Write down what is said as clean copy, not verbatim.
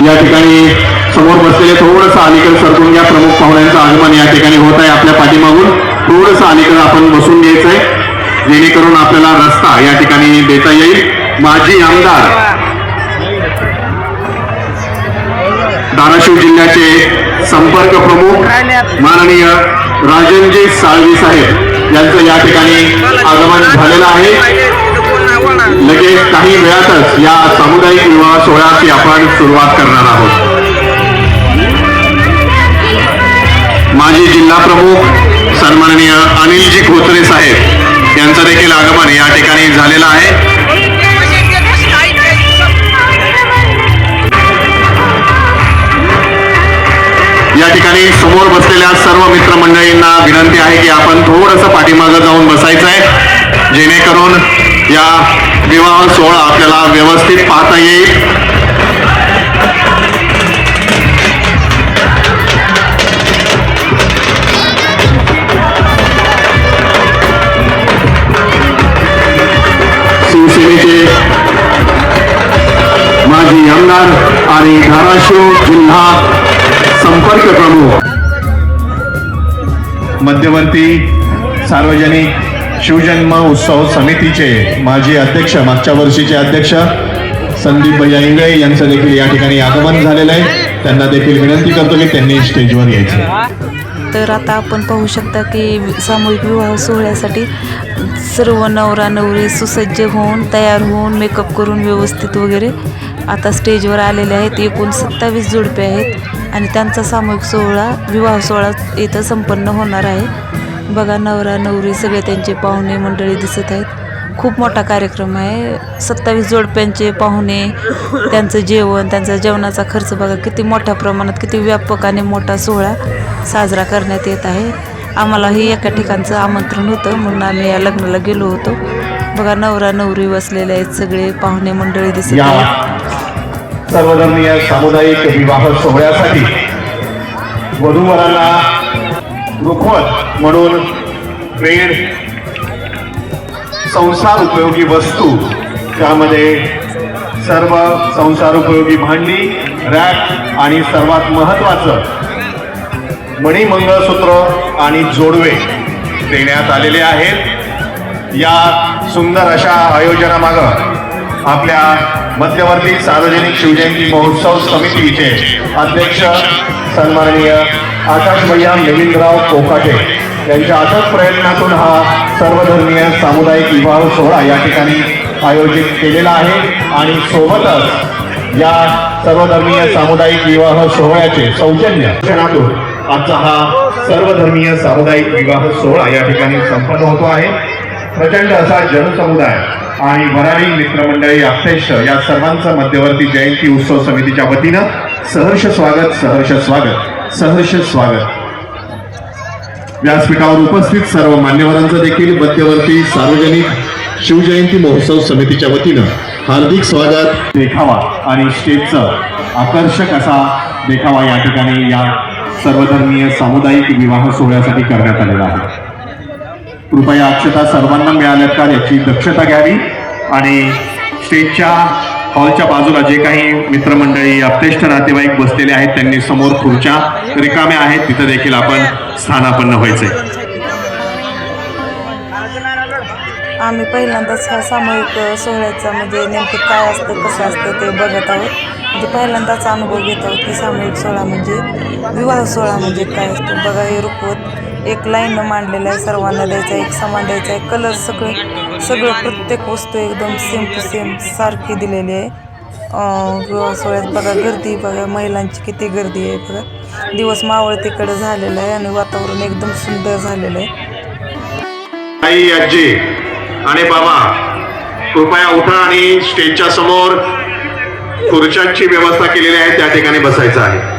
या ठिकाणी समोर बसलेले थोडंसं अलीकडे सरकून घ्या. प्रमुख पाहुण्यांचं आगमन या ठिकाणी होत आहे. आपल्या पाठीमागून थोडंसं अलीकडे आपण बसून घ्यायचंय जेणेकरून आपल्याला रस्ता या ठिकाणी देता येईल. माजी आमदार धाराशिव जिल्ह्याचे संपर्क प्रमुख माननीय राजनजी साळवी साहेब यांचं या ठिकाणी आगमन झालेलं आहे. लगेच काही वेळातच या सामुदायिक विवाह सोहळ्याची आपण सुरुवात करणार आहोत. माजी जिल्हा प्रमुख सन्माननीय अनिलजी खोतरे साहेब यांचं देखील आगमन या ठिकाणी झालेलं आहे. या ठिकाणी समोर बसलेल्या सर्व मित्रमंडळींना विनंती आहे की आपण थोडंसं पाठीमागं जाऊन बसायचं आहे जेणेकरून या विवाह सोहळा आपल्याला व्यवस्थित पाहता येईल. शिवसेनेचे माजी आमदार आणि धाराशिव जिल्हा संपर्क प्रमुख मध्यवर्ती सार्वजनिक शिवजन्म उत्सव समितीचे माजी अध्यक्ष मागच्या वर्षीचे अध्यक्ष संदीप भैया इंगळे यांचं देखील या ठिकाणी आगमन झालेलं आहे. त्यांना देखील विनंती करतो की त्यांनी स्टेजवर यायचं. तर आता आपण पाहू शकता की सामूहिक विवाह सोहळ्यासाठी सर्व नवरा नवरी सुसज्ज होऊन तयार होऊन मेकअप करून व्यवस्थित वगैरे आता स्टेजवर आलेले आहेत. एकूण 27 जोडपे आहेत आणि त्यांचा सामूहिक सोहळा विवाह सोहळा इथं संपन्न होणार आहे. बघा नवरा नवरी सगळे त्यांचे पाहुणे मंडळी दिसत आहेत. खूप मोठा कार्यक्रम आहे. 27 जोडप्यांचे पाहुणे, त्यांचं जेवण, त्यांचा जेवणाचा खर्च बघा किती मोठ्या प्रमाणात किती व्यापक आणि मोठा सोहळा साजरा करण्यात येत आहे. आम्हालाही एका ठिकाणचं आमंत्रण होतं म्हणून आम्ही या लग्नाला गेलो होतो. बघा नवरा नवरी बसलेले आहेत, सगळे पाहुणे मंडळी दिसत आहेत. सर्वधर्मीय सामुदायिक विवाह सोहळ्यासाठी वधूवरांना रुखवत म्हणून बेड, संसार उपयोगी वस्तू, त्यामध्ये सर्व संसार उपयोगी भांडी, रॅक आणि सर्वात महत्त्वाचं मणिमंगळसूत्र आणि जोडवे देण्यात आलेले आहेत. या सुंदर अशा आयोजनामागं आपल्या मध्यवर्ती सार्वजनिक शिवजयंती महोत्सव समितीचे अध्यक्ष सन्माननीय आकाश भैया मिलिंदराव कोकाटे यांच्या अथक प्रयत्नातून हा सर्वधर्मीय सामुदायिक विवाह सोहळा या ठिकाणी आयोजित केलेला आहे. आणि सोबतच या सर्वधर्मीय सामुदायिक विवाह सोहळ्याचे सौजन्यातून आजचा हा सर्वधर्मीय सामुदायिक विवाह सोहळा या ठिकाणी संपन्न होतो आहे. प्रचंड असा जनसमुदाय आणि वराडी मित्रमंडळी अध्यक्ष या सर्वांचं मध्यवर्ती जयंती उत्सव समितीच्या वतीनं सहर्ष स्वागत, सहर्ष स्वागत, सहर्ष स्वागत. व्यासपीठावर उपस्थित सर्व मान्यवरांचं देखील मध्यवर्ती सार्वजनिक शिवजयंती महोत्सव समितीच्या वतीनं हार्दिक स्वागत. देखावा आणि स्टेजचं आकर्षक असा देखावा या ठिकाणी या सर्वधर्मीय सामुदायिक विवाह सोहळ्यासाठी करण्यात आलेला आहे. कृपया अक्षता सर्वांना मिळाल्यात का याची दक्षता घ्यावी आणि स्टेजच्या हॉलच्या बाजूला जे काही मित्रमंडळी अपतेष्ट नातेवाईक बसलेले आहेत त्यांनी समोर खुर्च्या रिकाम्या आहेत, तिथं देखील आपण स्थानापन्न व्हायचे. आम्ही पहिल्यांदाच हा सामूहिक सोहळ्याचा म्हणजे नेमकं काय असतं कसं असतं ते बघत आहोत. म्हणजे पहिल्यांदाच अनुभव घेत आहोत की सामूहिक सोहळा म्हणजे विवाह सोहळा म्हणजे काय असतं. बघा हे रुखवत एक लाईननं मांडलेलं आहे, सर्वांना द्यायचं आहे, एक समान द्यायचा आहे. कलर सगळं प्रत्येक वस्तू एकदम सेम टू सेम सारखी दिलेली आहे. विवाह सोहळ्यात बघा गर्दी बघा, महिलांची किती गर्दी आहे बघा. दिवस मावळतीकडे झालेला आहे आणि वातावरण एकदम सुंदर झालेलं आहे. आई आजी आणि बाबा कृपया उठा आणि स्टेजच्या समोर खुर्च्यांची व्यवस्था केलेली आहे त्या ठिकाणी बसायचं आहे.